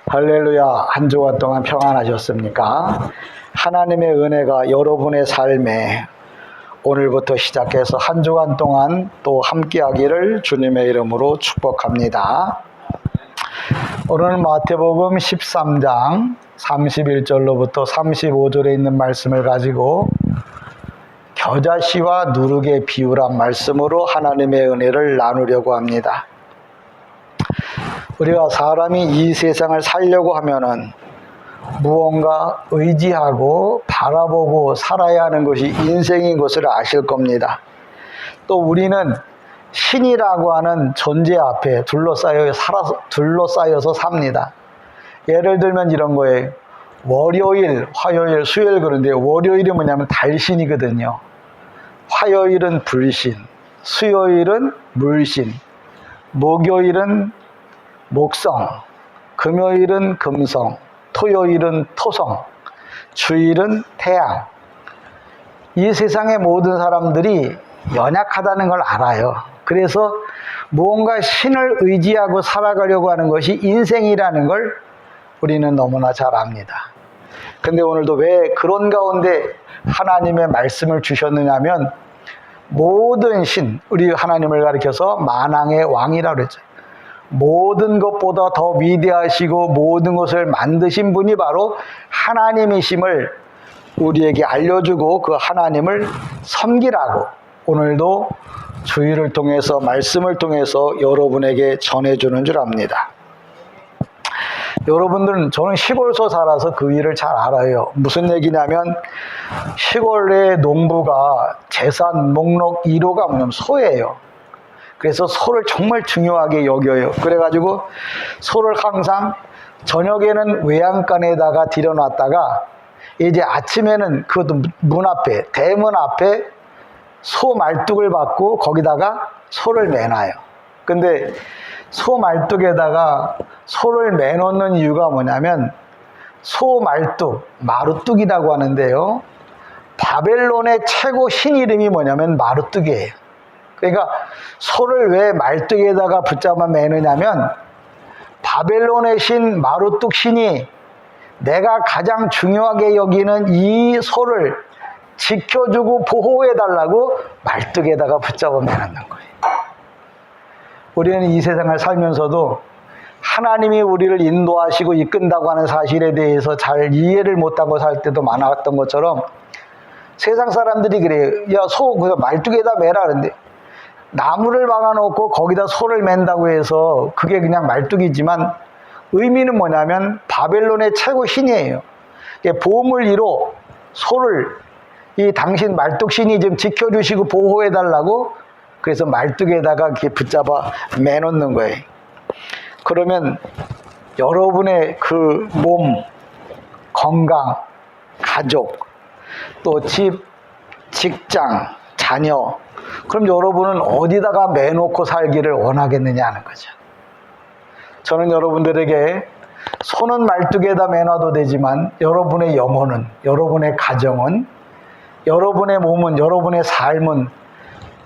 할렐루야. 한 주간 동안 평안하셨습니까? 하나님의 은혜가 여러분의 삶에 오늘부터 시작해서 한 주간 동안 또 함께하기를 주님의 이름으로 축복합니다. 오늘 마태복음 13장 31절로부터 35절에 있는 말씀을 가지고 겨자씨와 누룩의 비유란 말씀으로 하나님의 은혜를 나누려고 합니다. 우리가 사람이 이 세상을 살려고 하면은 무언가 의지하고 바라보고 살아야 하는 것이 인생인 것을 아실 겁니다. 또 우리는 신이라고 하는 존재 앞에 둘러싸여서 삽니다. 예를 들면 이런 거예요. 월요일, 화요일, 수요일 그런데 월요일이 뭐냐면 달신이거든요. 화요일은 불신, 수요일은 물신, 목요일은 목성, 금요일은 금성, 토요일은 토성, 주일은 태양. 이 세상의 모든 사람들이 연약하다는 걸 알아요. 그래서 무언가 신을 의지하고 살아가려고 하는 것이 인생이라는 걸 우리는 너무나 잘 압니다. 근데 오늘도 왜 그런 가운데 하나님의 말씀을 주셨느냐면 모든 신, 우리 하나님을 가리켜서 만왕의 왕이라고 그랬죠. 모든 것보다 더 위대하시고 모든 것을 만드신 분이 바로 하나님이심을 우리에게 알려주고 그 하나님을 섬기라고 오늘도 주의를 통해서 말씀을 통해서 여러분에게 전해주는 줄 압니다. 여러분들은 저는 시골서 살아서 그 일을 잘 알아요. 무슨 얘기냐면 시골의 농부가 재산 목록 1호가 뭐냐면 소예요. 그래서 소를 정말 중요하게 여겨요. 그래가지고 소를 항상 저녁에는 외양간에다가 들여놨다가 이제 아침에는 그것도 문 앞에, 대문 앞에 소 말뚝을 받고 거기다가 소를 매놔요. 근데 소 말뚝에다가 소를 매놓는 이유가 뭐냐면 소 말뚝, 마루뚝이라고 하는데요. 바벨론의 최고 신 이름이 뭐냐면 마루뚝이에요. 그러니까 소를 왜 말뚝에다가 붙잡아 매느냐면 바벨론의 신 마루뚝 신이 내가 가장 중요하게 여기는 이 소를 지켜주고 보호해달라고 말뚝에다가 붙잡아 매는 거예요. 우리는 이 세상을 살면서도 하나님이 우리를 인도하시고 이끈다고 하는 사실에 대해서 잘 이해를 못하고 살 때도 많았던 것처럼 세상 사람들이 그래요. 야, 소 그냥 말뚝에다 매라 그러는데 나무를 박아놓고 거기다 소를 맨다고 해서 그게 그냥 말뚝이지만 의미는 뭐냐면 바벨론의 최고 신이에요. 보물이로 소를 이 당신 말뚝 신이 좀 지켜주시고 보호해달라고 그래서 말뚝에다가 이렇게 붙잡아 매놓는 거예요. 그러면 여러분의 그 몸, 건강, 가족, 또 집, 직장, 자녀, 그럼 여러분은 어디다가 매놓고 살기를 원하겠느냐 하는 거죠. 저는 여러분들에게 손은 말뚝에다 매놔도 되지만 여러분의 영혼은, 여러분의 가정은, 여러분의 몸은, 여러분의 삶은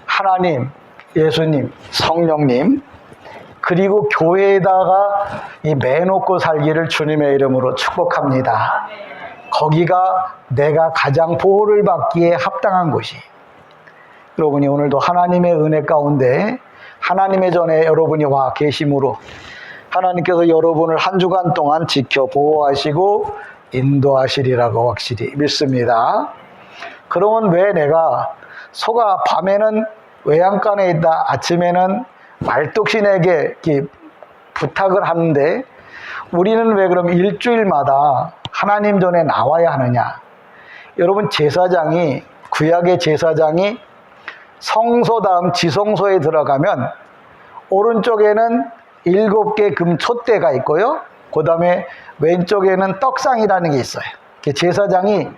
하나님, 예수님, 성령님, 그리고 교회에다가 이 매놓고 살기를 주님의 이름으로 축복합니다. 거기가 내가 가장 보호를 받기에 합당한 곳이. 여러분이 오늘도 하나님의 은혜 가운데 하나님의 전에 여러분이 와 계심으로 하나님께서 여러분을 한 주간 동안 지켜 보호하시고 인도하시리라고 확실히 믿습니다. 그러면 왜 내가 소가 밤에는 외양간에 있다 아침에는 말뚝신에게 이렇게 부탁을 하는데 우리는 왜 그럼 일주일마다 하나님 전에 나와야 하느냐? 여러분 제사장이 구약의 제사장이 성소 다음 지성소에 들어가면 오른쪽에는 7개 금 촛대가 있고요. 그 다음에 왼쪽에는 떡상이라는 게 있어요. 제사장이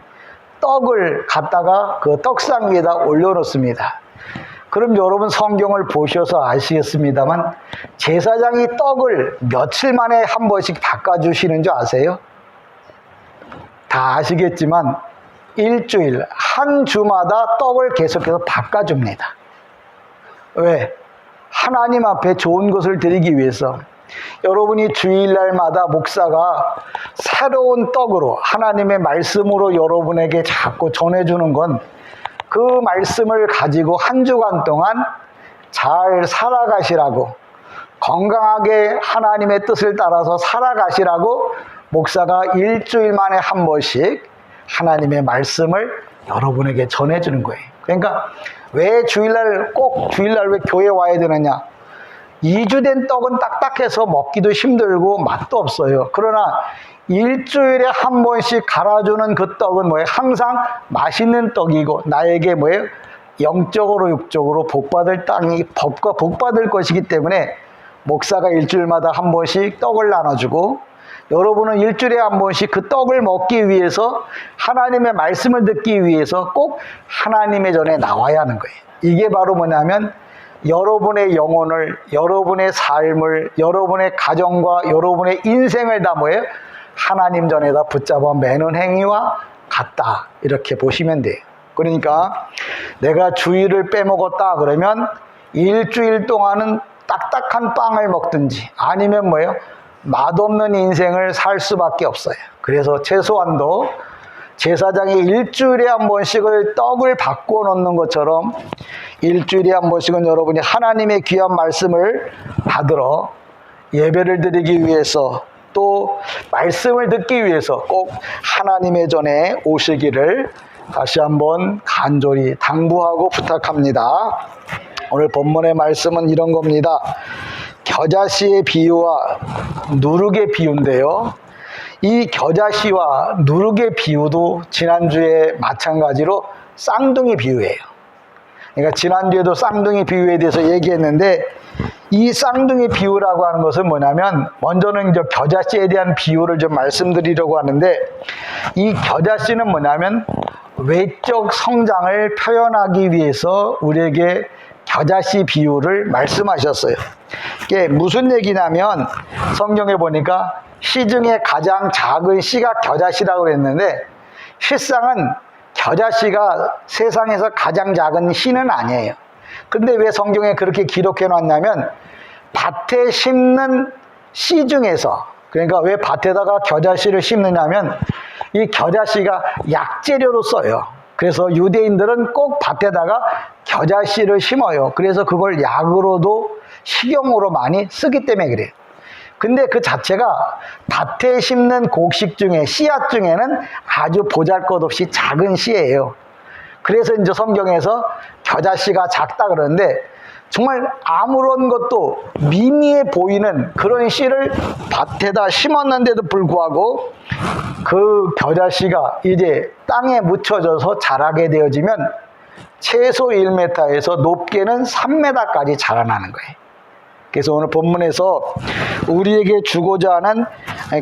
떡을 갖다가 그 떡상 위에다 올려놓습니다. 그럼 여러분 성경을 보셔서 아시겠습니다만 제사장이 떡을 며칠 만에 한 번씩 바꿔주시는 줄 아세요? 다 아시겠지만 일주일, 한 주마다 떡을 계속해서 바꿔줍니다. 왜? 하나님 앞에 좋은 것을 드리기 위해서. 여러분이 주일날마다 목사가 새로운 떡으로 하나님의 말씀으로 여러분에게 자꾸 전해주는 건 그 말씀을 가지고 한 주간 동안 잘 살아가시라고, 건강하게 하나님의 뜻을 따라서 살아가시라고 목사가 일주일 만에 한 번씩 하나님의 말씀을 여러분에게 전해주는 거예요. 그러니까 왜 주일날 왜 교회 와야 되느냐? 2주 된 떡은 딱딱해서 먹기도 힘들고 맛도 없어요. 그러나 일주일에 한 번씩 갈아주는 그 떡은 뭐예요? 항상 맛있는 떡이고 나에게 뭐예요? 영적으로 육적으로 복받을 땅이 법과 복받을 것이기 때문에 목사가 일주일마다 한 번씩 떡을 나눠주고 여러분은 일주일에 한 번씩 그 떡을 먹기 위해서 하나님의 말씀을 듣기 위해서 꼭 하나님의 전에 나와야 하는 거예요. 이게 바로 뭐냐면 여러분의 영혼을, 여러분의 삶을, 여러분의 가정과 여러분의 인생을 다 뭐예요? 하나님 전에다 붙잡아 매는 행위와 같다. 이렇게 보시면 돼요. 그러니까 내가 주일을 빼먹었다 그러면 일주일 동안은 딱딱한 빵을 먹든지 아니면 뭐예요? 맛없는 인생을 살 수밖에 없어요. 그래서 최소한도 제사장이 일주일에 한 번씩을 떡을 바꿔 놓는 것처럼 일주일에 한 번씩은 여러분이 하나님의 귀한 말씀을 받으러 예배를 드리기 위해서 또 말씀을 듣기 위해서 꼭 하나님의 전에 오시기를 다시 한번 간절히 당부하고 부탁합니다. 오늘 본문의 말씀은 이런 겁니다. 겨자씨의 비유와 누룩의 비유인데요. 이 겨자씨와 누룩의 비유도 지난주에 마찬가지로 쌍둥이 비유예요. 그러니까 지난주에도 쌍둥이 비유에 대해서 얘기했는데 이 쌍둥이 비유라고 하는 것은 뭐냐면 먼저는 이제 겨자씨에 대한 비유를 좀 말씀드리려고 하는데 이 겨자씨는 뭐냐면 외적 성장을 표현하기 위해서 우리에게 겨자씨 비유를 말씀하셨어요. 이게 무슨 얘기냐면 성경에 보니까 씨 중에 가장 작은 씨가 겨자씨라고 그랬는데 실상은 겨자씨가 세상에서 가장 작은 씨는 아니에요. 근데 왜 성경에 그렇게 기록해 놨냐면 밭에 심는 씨 중에서, 그러니까 왜 밭에다가 겨자씨를 심느냐면 이 겨자씨가 약재료로 써요. 그래서 유대인들은 꼭 밭에다가 겨자씨를 심어요. 그래서 그걸 약으로도 식용으로 많이 쓰기 때문에 그래요. 근데 그 자체가 밭에 심는 곡식 중에 씨앗 중에는 아주 보잘것없이 작은 씨예요. 그래서 이제 성경에서 겨자씨가 작다 그러는데 정말 아무런 것도 미미해 보이는 그런 씨를 밭에다 심었는데도 불구하고 그 겨자씨가 이제 땅에 묻혀져서 자라게 되어지면 최소 1m에서 높게는 3m까지 자라나는 거예요. 그래서 오늘 본문에서 우리에게 주고자 하는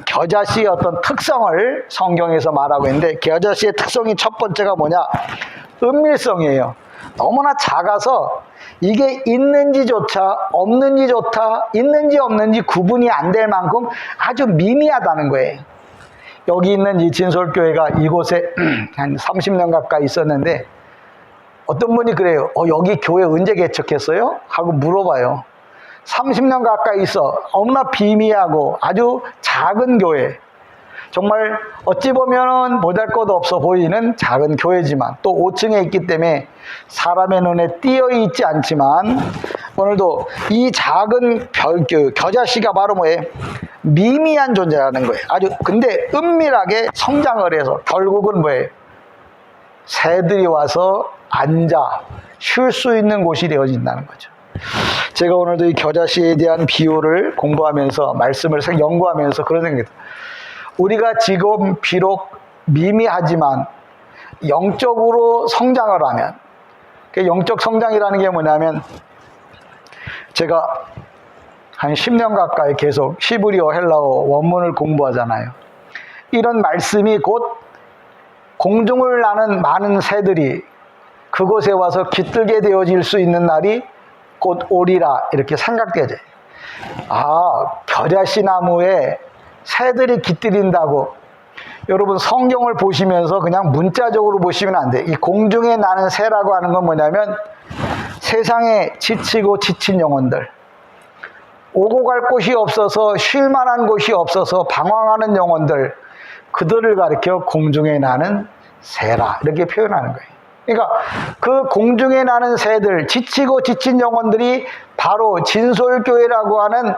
겨자씨의 어떤 특성을 성경에서 말하고 있는데 겨자씨의 특성이 첫 번째가 뭐냐? 은밀성이에요. 너무나 작아서 이게 있는지조차 없는지조차 있는지 없는지 구분이 안 될 만큼 아주 미미하다는 거예요. 여기 있는 이 진솔교회가 이곳에 한 30년 가까이 있었는데 어떤 분이 그래요. 여기 교회 언제 개척했어요? 하고 물어봐요. 30년 가까이 있어. 너무나 비미하고 아주 작은 교회. 정말 어찌 보면은 보잘것없어 보이는 작은 교회지만 또 5층에 있기 때문에 사람의 눈에 띄어 있지 않지만 오늘도 이 작은 겨자씨가 바로 뭐예요? 미미한 존재라는 거예요. 아주 근데 은밀하게 성장을 해서 결국은 뭐예요? 새들이 와서 앉아 쉴 수 있는 곳이 되어진다는 거죠. 제가 오늘도 이 겨자씨에 대한 비유를 공부하면서 말씀을 연구하면서 그런 생각이 들어요. 우리가 지금 비록 미미하지만 영적으로 성장을 하면, 영적 성장이라는 게 뭐냐면 제가 한 10년 가까이 계속 히브리어 헬라어 원문을 공부하잖아요. 이런 말씀이 곧 공중을 나는 많은 새들이 그곳에 와서 깃들게 되어질 수 있는 날이 곧 오리라 이렇게 생각되어져요. 겨자씨 나무에 새들이 깃들인다고 여러분 성경을 보시면서 그냥 문자적으로 보시면 안 돼. 이 공중에 나는 새라고 하는 건 뭐냐면 세상에 지치고 지친 영혼들, 오고 갈 곳이 없어서 쉴 만한 곳이 없어서 방황하는 영혼들, 그들을 가리켜 공중에 나는 새라 이렇게 표현하는 거예요. 그러니까 그 공중에 나는 새들, 지치고 지친 영혼들이 바로 진솔교회라고 하는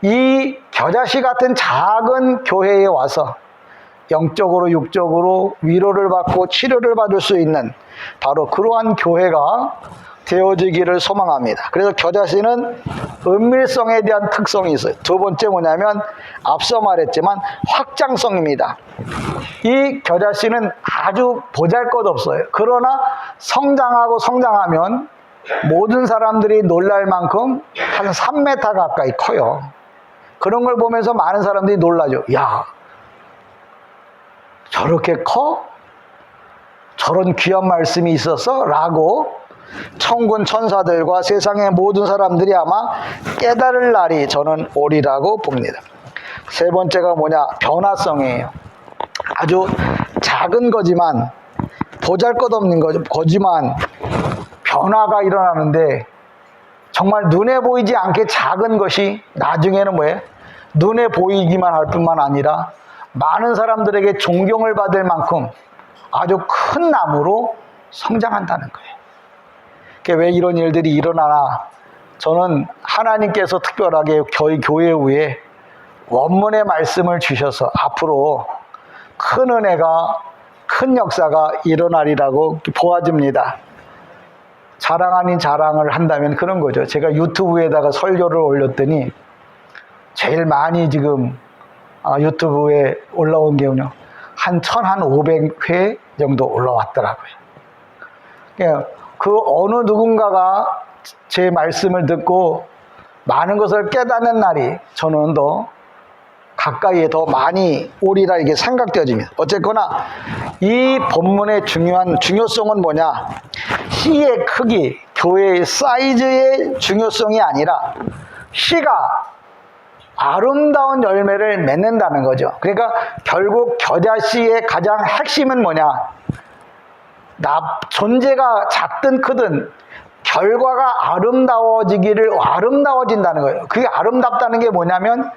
이 겨자씨 같은 작은 교회에 와서 영적으로 육적으로 위로를 받고 치료를 받을 수 있는 바로 그러한 교회가 되어지기를 소망합니다. 그래서 겨자씨는 은밀성에 대한 특성이 있어요. 두 번째 뭐냐면 앞서 말했지만 확장성입니다. 이 겨자씨는 아주 보잘것없어요. 그러나 성장하고 성장하면 모든 사람들이 놀랄 만큼 한 3m 가까이 커요. 그런 걸 보면서 많은 사람들이 놀라죠. 야, 저렇게 커? 저런 귀한 말씀이 있었어? 라고 천군 천사들과 세상의 모든 사람들이 아마 깨달을 날이 저는 오리라고 봅니다. 세 번째가 뭐냐? 변화성이에요. 아주 작은 거지만 보잘것없는 거지만 변화가 일어나는데 정말 눈에 보이지 않게 작은 것이 나중에는 뭐예요? 눈에 보이기만 할 뿐만 아니라 많은 사람들에게 존경을 받을 만큼 아주 큰 나무로 성장한다는 거예요. 왜 이런 일들이 일어나나? 저는 하나님께서 특별하게 저희 교회 위에 원문의 말씀을 주셔서 앞으로 큰 은혜가, 큰 역사가 일어나리라고 보아집니다. 자랑 아닌 자랑을 한다면 그런 거죠. 제가 유튜브에다가 설교를 올렸더니 제일 많이 지금 유튜브에 올라온 게요, 한 1500회 정도 올라왔더라고요. 그 어느 누군가가 제 말씀을 듣고 많은 것을 깨닫는 날이 저는 더 가까이에 더 많이 오리라 이게 생각되어집니다. 어쨌거나 이 본문의 중요성은 뭐냐? 씨의 크기, 교회의 사이즈의 중요성이 아니라 씨가 아름다운 열매를 맺는다는 거죠. 그러니까 결국 겨자씨의 가장 핵심은 뭐냐? 존재가 작든 크든 결과가 아름다워진다는 거예요. 그게 아름답다는 게 뭐냐면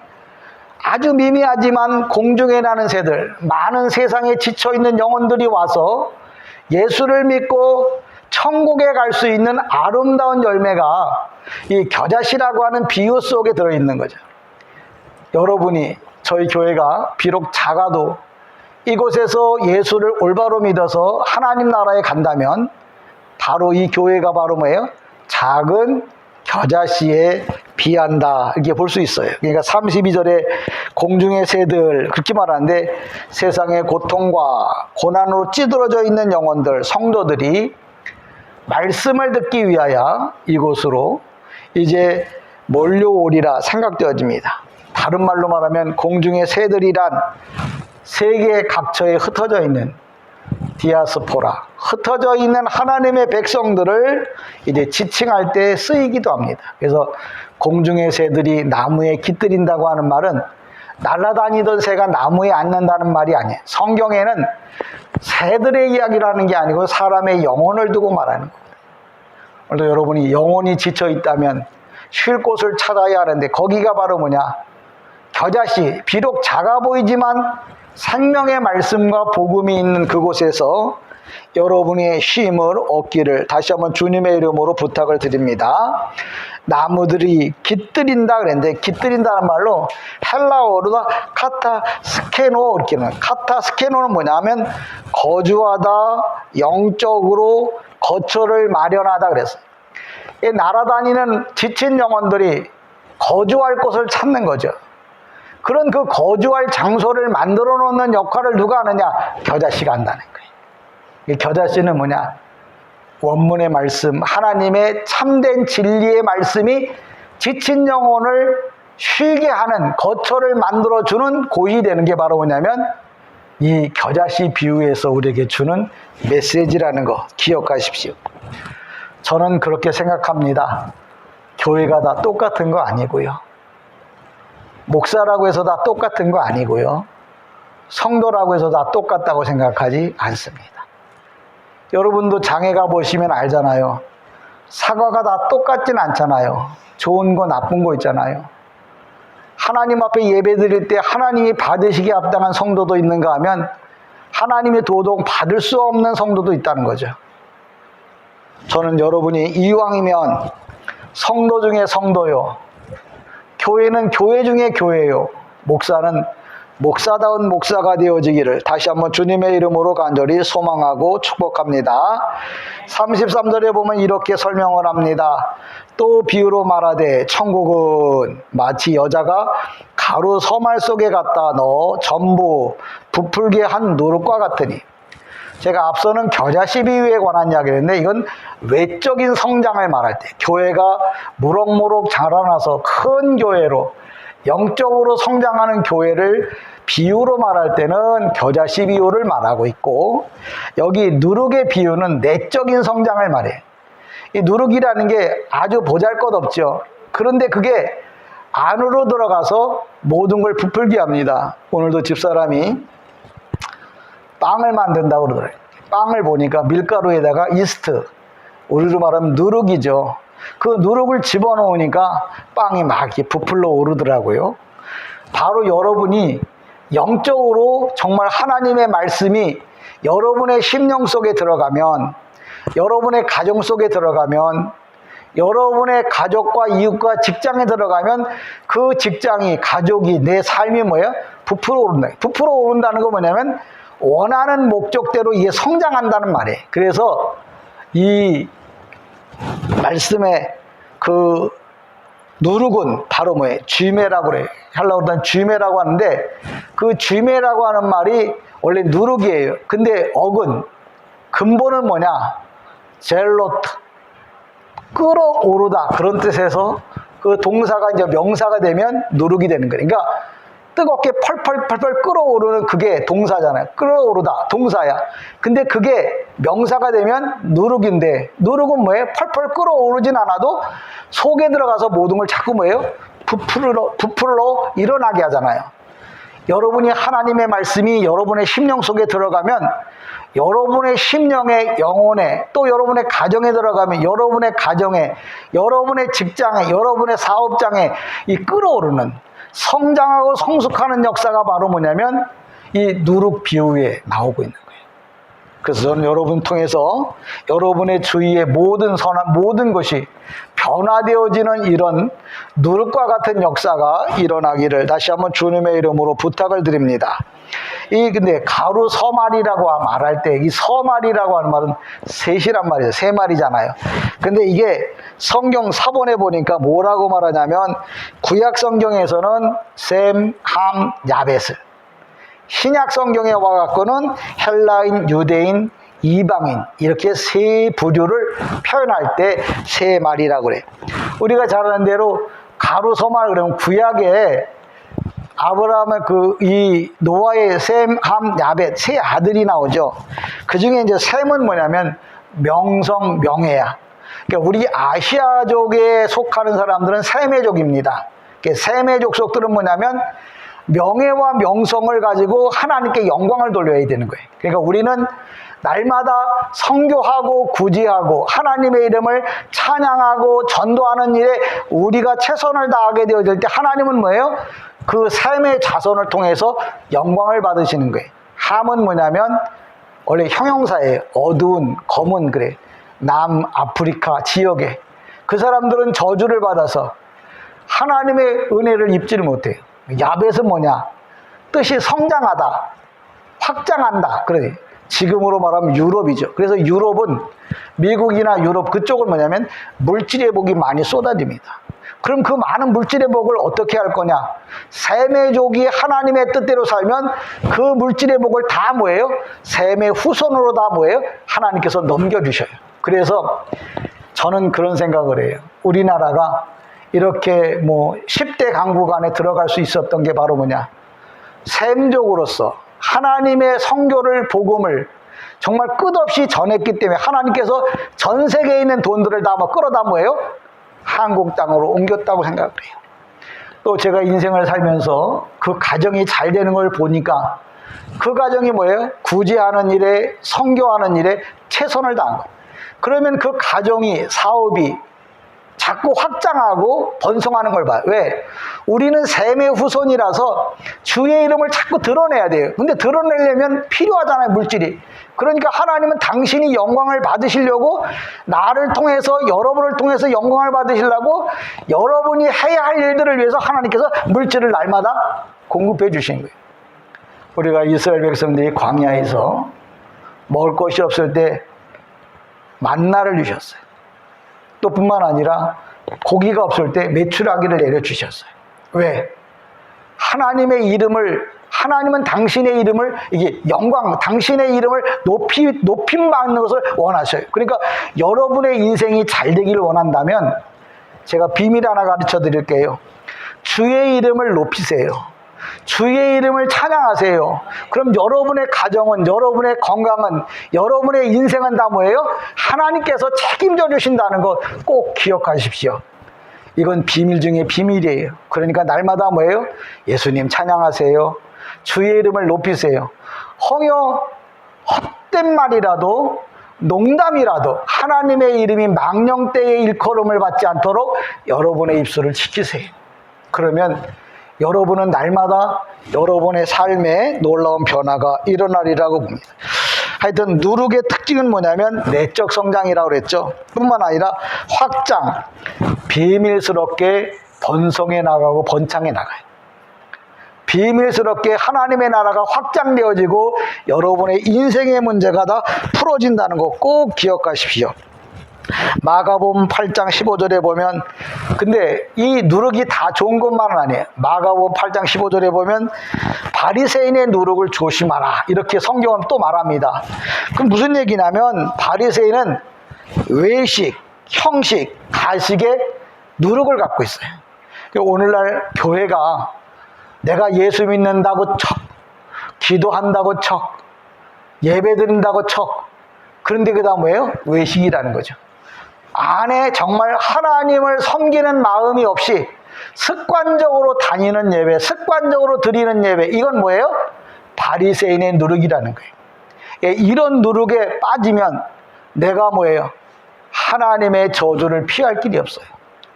아주 미미하지만 공중에 나는 새들, 많은 세상에 지쳐있는 영혼들이 와서 예수를 믿고 천국에 갈 수 있는 아름다운 열매가 이 겨자씨라고 하는 비유 속에 들어있는 거죠. 여러분이, 저희 교회가 비록 작아도 이곳에서 예수를 올바로 믿어서 하나님 나라에 간다면 바로 이 교회가 바로 뭐예요? 작은 겨자씨에 비한다 이렇게 볼 수 있어요. 그러니까 32절에 공중의 새들 그렇게 말하는데 세상의 고통과 고난으로 찌들어져 있는 영혼들, 성도들이 말씀을 듣기 위하여 이곳으로 이제 몰려오리라 생각되어집니다. 다른 말로 말하면 공중의 새들이란 세계 각처에 흩어져 있는 디아스포라, 흩어져 있는 하나님의 백성들을 이제 지칭할 때 쓰이기도 합니다. 그래서 공중의 새들이 나무에 깃들인다고 하는 말은 날아다니던 새가 나무에 앉는다는 말이 아니에요. 성경에는 새들의 이야기라는 게 아니고 사람의 영혼을 두고 말하는 겁니다. 오늘도 여러분이 영혼이 지쳐 있다면 쉴 곳을 찾아야 하는데 거기가 바로 뭐냐? 겨자씨, 비록 작아 보이지만 생명의 말씀과 복음이 있는 그곳에서 여러분의 쉼을 얻기를 다시 한번 주님의 이름으로 부탁을 드립니다. 나무들이 깃들인다 그랬는데 깃들인다는 말로 헬라어로 카타스케노 이렇게 나와요. 카타스케노는 뭐냐면 거주하다, 영적으로 거처를 마련하다 그랬어요. 날아다니는 지친 영혼들이 거주할 곳을 찾는 거죠. 그런 그 거주할 장소를 만들어 놓는 역할을 누가 하느냐? 겨자씨가 한다는 거예요. 이 겨자씨는 뭐냐? 원문의 말씀, 하나님의 참된 진리의 말씀이 지친 영혼을 쉬게 하는 거처를 만들어주는 곳이 되는 게 바로 뭐냐면 이 겨자씨 비유에서 우리에게 주는 메시지라는 거 기억하십시오. 저는 그렇게 생각합니다. 교회가 다 똑같은 거 아니고요. 목사라고 해서 다 똑같은 거 아니고요. 성도라고 해서 다 똑같다고 생각하지 않습니다. 여러분도 장에 가보시면 알잖아요. 사과가 다 똑같진 않잖아요. 좋은 거 나쁜 거 있잖아요. 하나님 앞에 예배 드릴 때 하나님이 받으시기에 합당한 성도도 있는가 하면 하나님의 도덕 받을 수 없는 성도도 있다는 거죠. 저는 여러분이 이왕이면 성도 중에 성도요, 교회는 교회 중에 교회요, 목사는 목사다운 목사가 되어지기를 다시 한번 주님의 이름으로 간절히 소망하고 축복합니다. 33절에 보면 이렇게 설명을 합니다. 또 비유로 말하되 천국은 마치 여자가 가루 서말 속에 갖다 넣어 전부 부풀게 한 누룩과 같으니, 제가 앞서는 겨자씨 비유에 관한 이야기를 했는데 이건 외적인 성장을 말할 때 교회가 무럭무럭 자라나서 큰 교회로 영적으로 성장하는 교회를 비유로 말할 때는 겨자씨 비유를 말하고 있고, 여기 누룩의 비유는 내적인 성장을 말해. 이 누룩이라는 게 아주 보잘것없죠. 그런데 그게 안으로 들어가서 모든 걸 부풀게 합니다. 오늘도 집사람이 빵을 만든다고 그러더라고요. 빵을 보니까 밀가루에다가 이스트, 우리로 말하면 누룩이죠. 그 누룩을 집어넣으니까 빵이 막 이렇게 부풀러 오르더라고요. 바로 여러분이 영적으로 정말 하나님의 말씀이 여러분의 심령 속에 들어가면, 여러분의 가정 속에 들어가면, 여러분의 가족과 이웃과 직장에 들어가면 그 직장이, 가족이, 내 삶이 뭐예요? 부풀어 오른다. 부풀어 오른다는 건 뭐냐면 원하는 목적대로 이게 성장한다는 말이에요. 그래서 이 말씀에 그 누룩은 바로 뭐예요? 쥐매라고 그래요. 하려고 그러면 쥐매라고 하는데, 그 쥐매라고 하는 말이 원래 누룩이에요. 근데 어근, 근본은 뭐냐? 젤로트, 끓어오르다, 그런 뜻에서 그 동사가 이제 명사가 되면 누룩이 되는 거예요. 그러니까 뜨겁게 펄펄펄펄 끓어오르는 그게 동사잖아요. 끓어오르다, 동사야. 근데 그게 명사가 되면 누룩인데, 누룩은 뭐예요? 펄펄 끓어오르진 않아도 속에 들어가서 모든 걸 자꾸 뭐예요? 부풀러 일어나게 하잖아요. 여러분이 하나님의 말씀이 여러분의 심령 속에 들어가면 여러분의 심령의 영혼에, 또 여러분의 가정에 들어가면 여러분의 가정에, 여러분의 직장에, 여러분의 사업장에 이 끓어오르는 성장하고 성숙하는 역사가 바로 뭐냐면 이 누룩 비유에 나오고 있는 거예요. 그래서 저는 여러분 통해서 여러분의 주위의 모든 선한 모든 것이 변화되어지는 이런 누룩과 같은 역사가 일어나기를 다시 한번 주님의 이름으로 부탁을 드립니다. 근데 가루 서말이라고 말할 때 이 서말이라고 하는 말은 셋이란 말이죠. 세 말이잖아요. 근데 이게 성경 사본에 보니까 뭐라고 말하냐면, 구약 성경에서는 셈, 함, 야벳을, 신약 성경에 와갖고는 헬라인, 유대인, 이방인, 이렇게 세 부류를 표현할 때 세 말이라고 그래. 우리가 잘 아는 대로 가루 서말 그러면 구약에 아브라함의 이 노아의 셈, 함, 야벳 세 아들이 나오죠. 그 중에 이제 셈은 뭐냐면 명성, 명예야. 그러니까 우리 아시아족에 속하는 사람들은 셈의족입니다. 셈의 족속들은 뭐냐면 명예와 명성을 가지고 하나님께 영광을 돌려야 되는 거예요. 그러니까 우리는 날마다 선교하고 구제하고 하나님의 이름을 찬양하고 전도하는 일에 우리가 최선을 다하게 되어질 때 하나님은 뭐예요? 그 셈의 자손을 통해서 영광을 받으시는 거예요. 함은 뭐냐면 원래 형용사예요. 어두운, 검은, 그래. 남아프리카 지역에 그 사람들은 저주를 받아서 하나님의 은혜를 입지를 못해요. 야벳은 뭐냐? 뜻이 성장하다, 확장한다. 그래. 지금으로 말하면 유럽이죠. 그래서 유럽은, 미국이나 유럽 그쪽은 뭐냐면 물질의 복이 많이 쏟아집니다. 그럼 그 많은 물질의 복을 어떻게 할 거냐? 셈의족이 하나님의 뜻대로 살면 그 물질의 복을 다 뭐예요? 셈의 후손으로 다 뭐예요? 하나님께서 넘겨주셔요. 그래서 저는 그런 생각을 해요. 우리나라가 이렇게 10대 강국 안에 들어갈 수 있었던 게 바로 뭐냐? 셈족으로서 하나님의 선교를, 복음을 정말 끝없이 전했기 때문에 하나님께서 전 세계에 있는 돈들을 다 끌어다 뭐예요? 한국 땅으로 옮겼다고 생각을 해요. 또 제가 인생을 살면서 그 가정이 잘 되는 걸 보니까 그 가정이 뭐예요? 구제하는 일에, 선교하는 일에 최선을 다한 거예요. 그러면 그 가정이, 사업이 자꾸 확장하고 번성하는 걸 봐요. 왜? 우리는 셈의 후손이라서 주의 이름을 자꾸 드러내야 돼요. 근데 드러내려면 필요하잖아요, 물질이. 그러니까 하나님은 당신이 영광을 받으시려고 나를 통해서, 여러분을 통해서 영광을 받으시려고 여러분이 해야 할 일들을 위해서 하나님께서 물질을 날마다 공급해 주시는 거예요. 우리가 이스라엘 백성들이 광야에서 먹을 것이 없을 때 만나를 주셨어요. 또 뿐만 아니라 고기가 없을 때 메추라기를 내려주셨어요. 왜? 하나님은 당신의 이름을, 이게 영광, 당신의 이름을 높임받는 것을 원하셔요. 그러니까 여러분의 인생이 잘 되기를 원한다면 제가 비밀 하나 가르쳐 드릴게요. 주의 이름을 높이세요. 주의 이름을 찬양하세요. 그럼 여러분의 가정은, 여러분의 건강은, 여러분의 인생은 다 뭐예요? 하나님께서 책임져 주신다는 거 꼭 기억하십시오. 이건 비밀 중에 비밀이에요. 그러니까 날마다 뭐예요? 예수님 찬양하세요. 주의 이름을 높이세요. 허여 헛된 말이라도, 농담이라도 하나님의 이름이 망령되의 일컬음을 받지 않도록 여러분의 입술을 지키세요. 그러면 여러분은 날마다 여러분의 삶에 놀라운 변화가 일어나리라고 봅니다. 하여튼 누룩의 특징은 뭐냐면 내적 성장이라고 그랬죠. 뿐만 아니라 확장, 비밀스럽게 번성해 나가고 번창해 나가요. 비밀스럽게 하나님의 나라가 확장되어지고 여러분의 인생의 문제가 다 풀어진다는 거 꼭 기억하십시오. 마가복음 8장 15절에 보면, 근데 이 누룩이 다 좋은 것만은 아니에요. 마가복음 8장 15절에 보면 바리새인의 누룩을 조심하라, 이렇게 성경은 또 말합니다. 그럼 무슨 얘기냐면 바리새인은 외식, 형식, 가식의 누룩을 갖고 있어요. 오늘날 교회가 내가 예수 믿는다고 척, 기도한다고 척, 예배 드린다고 척, 그런데 그게 다 뭐예요? 외식이라는 거죠. 안에 정말 하나님을 섬기는 마음이 없이 습관적으로 다니는 예배, 습관적으로 드리는 예배, 이건 뭐예요? 바리새인의 누룩이라는 거예요. 이런 누룩에 빠지면 내가 뭐예요? 하나님의 저주를 피할 길이 없어요.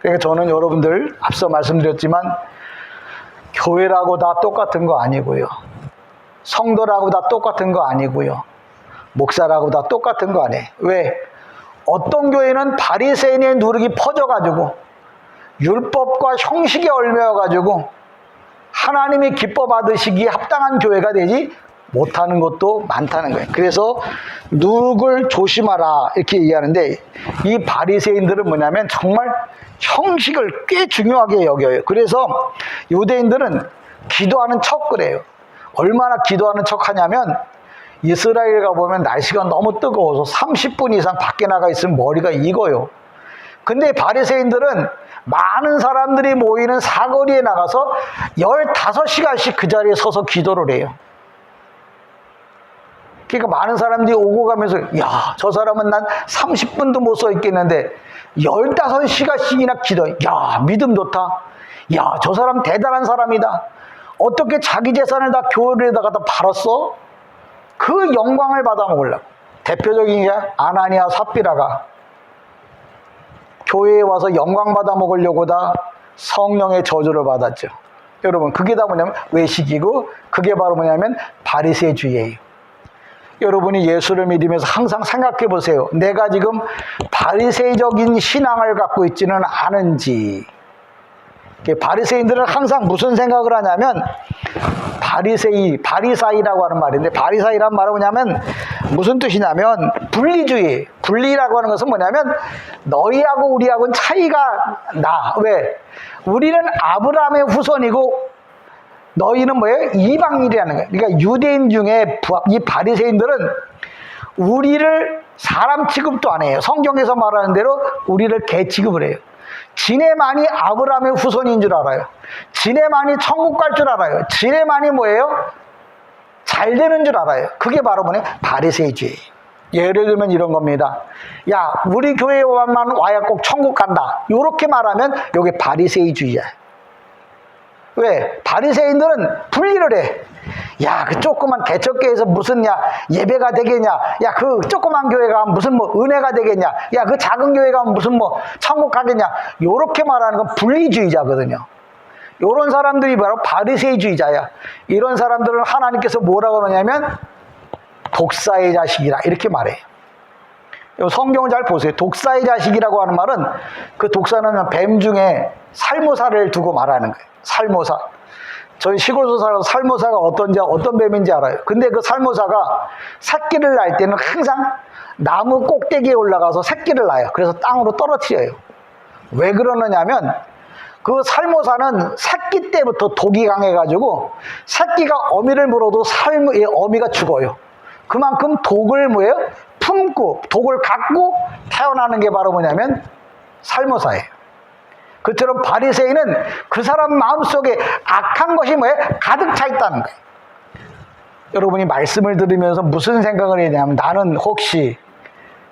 그러니까 저는 여러분들 앞서 말씀드렸지만 교회라고 다 똑같은 거 아니고요. 성도라고 다 똑같은 거 아니고요. 목사라고 다 똑같은 거 아니에요. 왜? 어떤 교회는 바리새인의 누룩이 퍼져가지고 율법과 형식에 얽매여가지고 하나님이 기뻐 받으시기에 합당한 교회가 되지 못하는 것도 많다는 거예요. 그래서 누룩을 조심하라 이렇게 얘기하는데, 이 바리새인들은 뭐냐면 정말 형식을 꽤 중요하게 여겨요. 그래서 유대인들은 기도하는 척 그래요. 얼마나 기도하는 척 하냐면, 이스라엘 가보면 날씨가 너무 뜨거워서 30분 이상 밖에 나가 있으면 머리가 익어요. 근데 바리새인들은 많은 사람들이 모이는 사거리에 나가서 15시간씩 그 자리에 서서 기도를 해요. 그러니까 많은 사람들이 오고 가면서, 야, 저 사람은 난 30분도 못 서 있겠는데 15시간씩이나 기도해. 야, 믿음 좋다. 야, 저 사람 대단한 사람이다. 어떻게 자기 재산을 다 교회에다가 다 팔았어? 그 영광을 받아먹으려고. 대표적인 게 아나니아 삽비라가 교회에 와서 영광 받아먹으려고 다 성령의 저주를 받았죠. 여러분, 그게 다 뭐냐면 외식이고, 그게 바로 뭐냐면 바리새주의예요. 여러분이 예수를 믿으면서 항상 생각해 보세요. 내가 지금 바리새적인 신앙을 갖고 있지는 않은지. 바리새인들은 항상 무슨 생각을 하냐면, 바리사이라고 하는 말인데, 바리사이란 말은 뭐냐면 무슨 뜻이냐면 분리주의. 분리라고 하는 것은 뭐냐면 너희하고 우리하고는 차이가 나. 왜? 우리는 아브라함의 후손이고 너희는 뭐예요? 이방인이라는 거예요. 그러니까 유대인 중에 이 바리새인들은 우리를 사람 취급도 안 해요. 성경에서 말하는 대로 우리를 개 취급을 해요. 지네만이 아브라함의 후손인 줄 알아요. 지네만이 천국 갈 줄 알아요. 지네만이 뭐예요? 잘 되는 줄 알아요. 그게 바로 뭐냐? 바리새주의. 예를 들면 이런 겁니다. 야, 우리 교회만 와야 꼭 천국 간다. 이렇게 말하면 이게 바리새주의야. 왜? 바리새인들은 분리를 해. 야, 그 조그만 개척교회에서 무슨 예배가 되겠냐? 야, 그 조그만 교회가 무슨 뭐 은혜가 되겠냐? 야, 그 작은 교회가 무슨 뭐 천국 가겠냐? 요렇게 말하는 건 분리주의자거든요. 요런 사람들이 바로 바리새이주의자야. 이런 사람들은 하나님께서 뭐라고 그러냐면 독사의 자식이라 이렇게 말해요. 성경을 잘 보세요. 독사의 자식이라고 하는 말은 그 독사는 뱀 중에 살모사를 두고 말하는 거예요. 살모사. 저희 시골에서 살아서 살모사가 어떤 뱀인지 알아요. 근데 그 살모사가 새끼를 낳을 때는 항상 나무 꼭대기에 올라가서 새끼를 낳아요. 그래서 땅으로 떨어뜨려요. 왜 그러느냐면 그 살모사는 새끼 때부터 독이 강해가지고 새끼가 어미를 물어도 어미가 죽어요. 그만큼 독을 품고 독을 갖고 태어나는 게 바로 뭐냐면 살모사예요. 그처럼 바리새인은 그 사람 마음속에 악한 것이 가득 차 있다는 거예요. 여러분이 말씀을 들으면서 무슨 생각을 했냐면 나는 혹시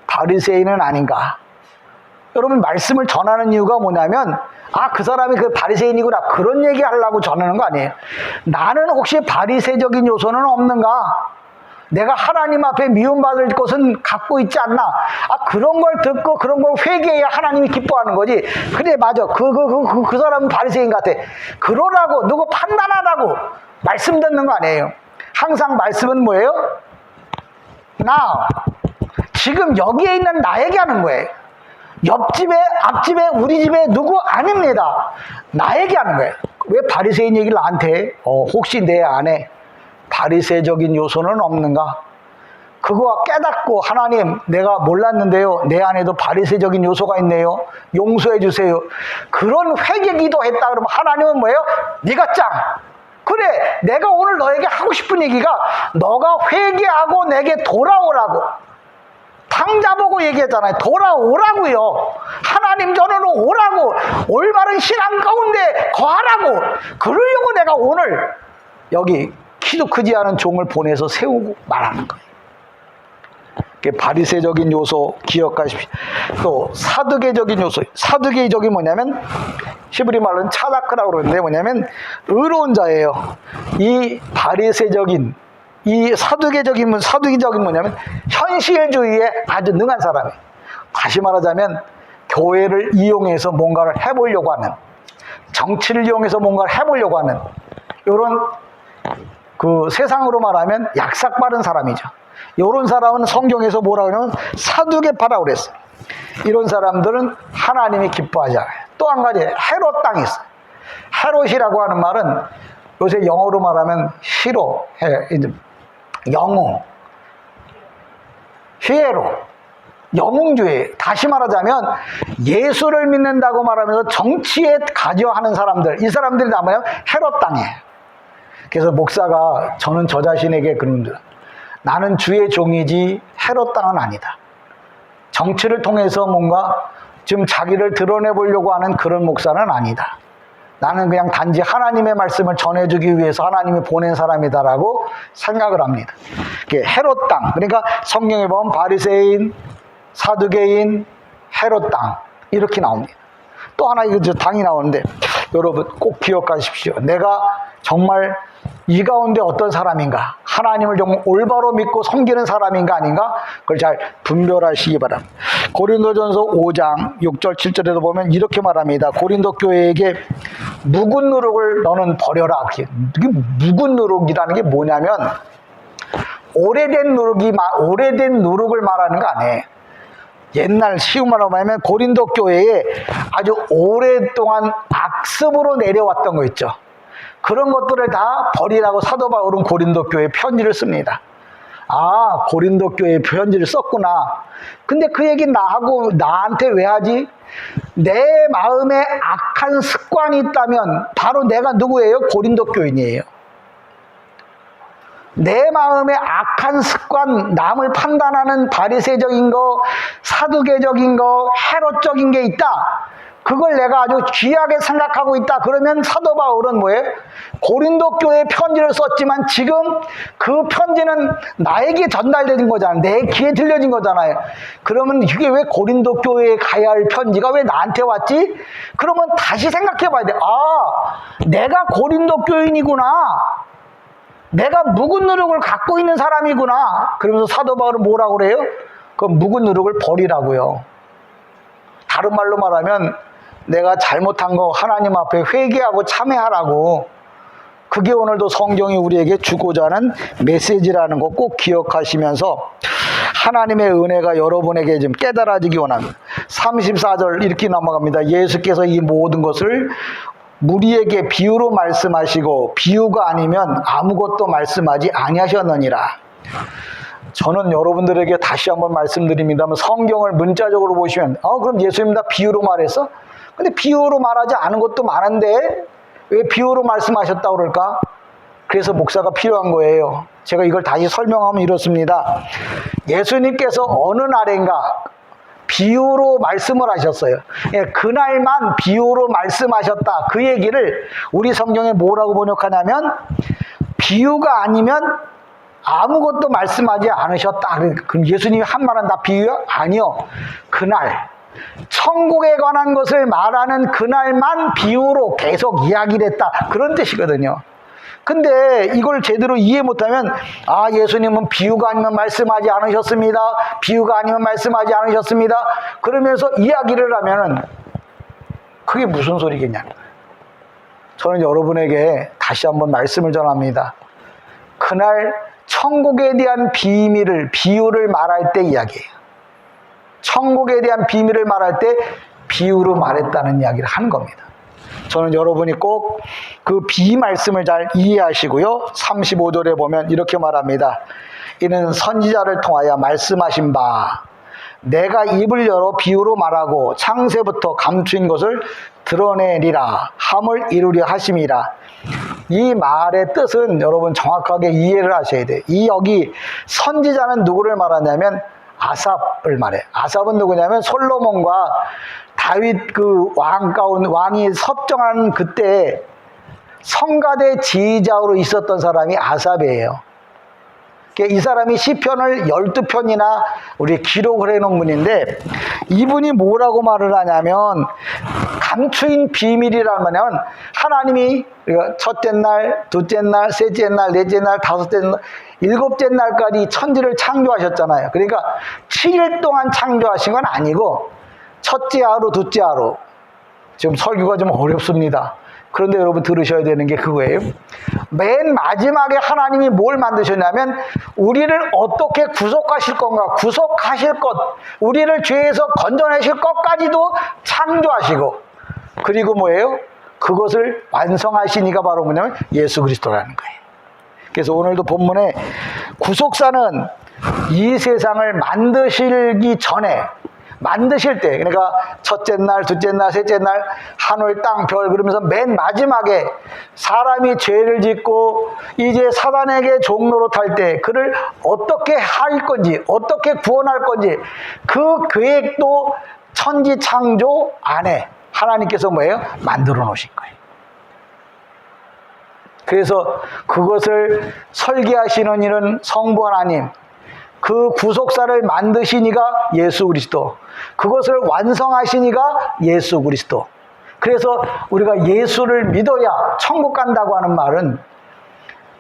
바리새인은 아닌가? 여러분 말씀을 전하는 이유가 뭐냐면 그 사람이 그 바리새인이구나 그런 얘기 하려고 전하는 거 아니에요. 나는 혹시 바리새적인 요소는 없는가? 내가 하나님 앞에 미움받을 것은 갖고 있지 않나? 그런 걸 듣고 그런 걸 회개해야 하나님이 기뻐하는 거지. 그래, 맞아. 그 사람은 바리새인 같아. 그러라고, 누구 판단하라고 말씀 듣는 거 아니에요. 항상 말씀은 뭐예요? Now. 지금 여기에 있는 나에게 하는 거예요. 옆집에, 앞집에, 우리 집에 누구 아닙니다. 나에게 하는 거예요. 왜 바리새인 얘기를 나한테 해? 혹시 내 안에 바리새적인 요소는 없는가? 그거 깨닫고 하나님 내가 몰랐는데요. 내 안에도 바리새적인 요소가 있네요. 용서해 주세요. 그런 회개 기도했다 그러면 하나님은 뭐예요? 네가 짱. 그래, 내가 오늘 너에게 하고 싶은 얘기가 너가 회개하고 내게 돌아오라고. 당자 보고 얘기했잖아요. 돌아오라고요. 하나님 전으로 오라고. 올바른 신앙 가운데 거하라고. 그러려고 내가 오늘 여기 키도 크지 않은 종을 보내서 세우고 말하는 거예요. 바리새적인 요소 기억하십시오. 또 사두개적인 요소. 사두개적이 뭐냐면 히브리 말로는 차다크라고 그러는데 뭐냐면 의로운 자예요. 이 바리새적인 이 사두개적인 뭐냐면 현실주의에 아주 능한 사람이에요. 다시 말하자면 교회를 이용해서 뭔가를 해보려고 하는, 정치를 이용해서 뭔가를 해보려고 하는 이런 그 세상으로 말하면 약삭 빠른 사람이죠. 이런 사람은 성경에서 뭐라고 하냐면 사두개파라고 그랬어요. 이런 사람들은 하나님이 기뻐하지 않아요. 또 한 가지 헤롯 땅이 있어요. 헤롯이라고 하는 말은 요새 영어로 말하면 히로, 영웅, 히에로, 영웅주의. 다시 말하자면 예수를 믿는다고 말하면서 정치에 가져하는 사람들, 이 사람들이 뭐냐면 헤롯 땅이에요. 그래서 목사가 저는 저 자신에게 그럽니다. 나는 주의 종이지 헤롯 땅은 아니다. 정치를 통해서 뭔가 지금 자기를 드러내보려고 하는 그런 목사는 아니다. 나는 그냥 단지 하나님의 말씀을 전해주기 위해서 하나님이 보낸 사람이다라고 생각을 합니다. 헤롯 땅, 그러니까 성경에 보면 바리새인, 사두개인, 헤롯 땅 이렇게 나옵니다. 또 하나 이거 당이 나오는데 여러분 꼭 기억하십시오. 내가 정말 이 가운데 어떤 사람인가, 하나님을 정말 올바로 믿고 섬기는 사람인가 아닌가, 그걸 잘 분별하시기 바랍니다. 고린도전서 5장 6절 7절에도 보면 이렇게 말합니다. 고린도 교회에게 묵은 누룩을 너는 버려라. 이게 묵은 누룩이라는 게 뭐냐면 오래된 누룩을 말하는 거 아니에요. 옛날 쉬운 말로 말하면 고린도 교회에 아주 오랫동안 악습으로 내려왔던 거 있죠. 그런 것들을 다 버리라고 사도 바울은 고린도 교회에 편지를 씁니다. 고린도 교회에 편지를 썼구나. 근데 그 얘기 나한테 왜 하지? 내 마음에 악한 습관이 있다면 바로 내가 누구예요? 고린도 교인이에요. 내 마음에 악한 습관, 남을 판단하는 바리새적인 거, 사두개적인 거, 헤롯적인 게 있다. 그걸 내가 아주 귀하게 생각하고 있다. 그러면 사도 바울은 뭐예요? 고린도 교회에 편지를 썼지만 지금 그 편지는 나에게 전달된 거잖아요. 내 귀에 들려진 거잖아요. 그러면 이게 왜 고린도 교회에 가야 할 편지가 왜 나한테 왔지? 그러면 다시 생각해 봐야 돼. 내가 고린도 교인이구나. 내가 묵은 누룩을 갖고 있는 사람이구나. 그러면서 사도 바울은 뭐라고 그래요? 그 묵은 누룩을 버리라고요. 다른 말로 말하면 내가 잘못한 거 하나님 앞에 회개하고 참회하라고. 그게 오늘도 성경이 우리에게 주고자 하는 메시지라는 거 꼭 기억하시면서 하나님의 은혜가 여러분에게 좀 깨달아지기 원합니다. 34절 이렇게 넘어갑니다. 예수께서 이 모든 것을 무리에게 비유로 말씀하시고 비유가 아니면 아무것도 말씀하지 아니하셨느니라. 저는 여러분들에게 다시 한번 말씀드립니다만 성경을 문자적으로 보시면 그럼 예수님 다 비유로 말했어? 근데 비유로 말하지 않은 것도 많은데 왜 비유로 말씀하셨다고 그럴까? 그래서 목사가 필요한 거예요. 제가 이걸 다시 설명하면 이렇습니다. 예수님께서 어느 날인가 비유로 말씀을 하셨어요. 그날만 비유로 말씀하셨다. 그 얘기를 우리 성경에 뭐라고 번역하냐면 비유가 아니면 아무것도 말씀하지 않으셨다. 그럼 예수님이 한 말은 다 비유야? 아니요. 그날 천국에 관한 것을 말하는 그날만 비유로 계속 이야기를 했다. 그런 뜻이거든요. 근데 이걸 제대로 이해 못하면 예수님은 비유가 아니면 말씀하지 않으셨습니다. 비유가 아니면 말씀하지 않으셨습니다. 그러면서 이야기를 하면은 그게 무슨 소리겠냐. 저는 여러분에게 다시 한번 말씀을 전합니다. 그날 천국에 대한 비유를 말할 때 이야기예요. 천국에 대한 비밀을 말할 때 비유로 말했다는 이야기를 하는 겁니다. 저는 여러분이 꼭 그 말씀을 잘 이해하시고요. 35절에 보면 이렇게 말합니다. 이는 선지자를 통하여 말씀하신 바 내가 입을 열어 비유로 말하고 창세부터 감추인 것을 드러내리라 함을 이루려 하심이라. 이 말의 뜻은 여러분 정확하게 이해를 하셔야 돼요. 여기 선지자는 누구를 말하냐면 아삽을 말해. 아삽은 누구냐면 솔로몬과 다윗 그 왕이 섭정한 그때 성가대 지휘자로 있었던 사람이 아삽이에요. 이 사람이 시편을 12편이나 우리 기록을 해놓은 분인데 이분이 뭐라고 말을 하냐면 감추인 비밀이라는 말이냐면 하나님이 첫째 날, 둘째 날, 셋째 날, 넷째 날, 다섯째 날, 일곱째 날까지 천지를 창조하셨잖아요. 그러니까 7일 동안 창조하신 건 아니고 첫째 하루, 둘째 하루. 지금 설교가 좀 어렵습니다. 그런데 여러분 들으셔야 되는 게 그거예요. 맨 마지막에 하나님이 뭘 만드셨냐면 우리를 어떻게 구속하실 건가, 구속하실 것, 우리를 죄에서 건져내실 것까지도 창조하시고 그리고 뭐예요? 그것을 완성하시니가 바로 뭐냐면 예수 그리스도라는 거예요. 그래서 오늘도 본문에 구속사는 이 세상을 만드시기 전에 만드실 때 그러니까 첫째 날, 둘째 날, 셋째 날 하늘, 땅, 별 그러면서 맨 마지막에 사람이 죄를 짓고 이제 사단에게 종로로 탈 때 그를 어떻게 할 건지 어떻게 구원할 건지 그 계획도 천지 창조 안에 하나님께서 뭐예요? 만들어 놓으신 거예요. 그래서 그것을 설계하시는 이는 성부 하나님, 그 구속사를 만드신 이가 예수 그리스도, 그것을 완성하신 이가 예수 그리스도. 그래서 우리가 예수를 믿어야 천국 간다고 하는 말은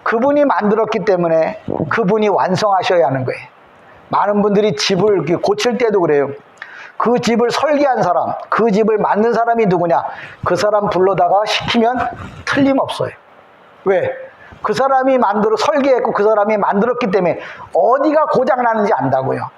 그분이 만들었기 때문에 그분이 완성하셔야 하는 거예요. 많은 분들이 집을 고칠 때도 그래요. 그 집을 설계한 사람, 그 집을 만든 사람이 누구냐? 그 사람 불러다가 시키면 틀림없어요. 왜? 그 사람이 설계했고 그 사람이 만들었기 때문에 어디가 고장나는지 안다고요.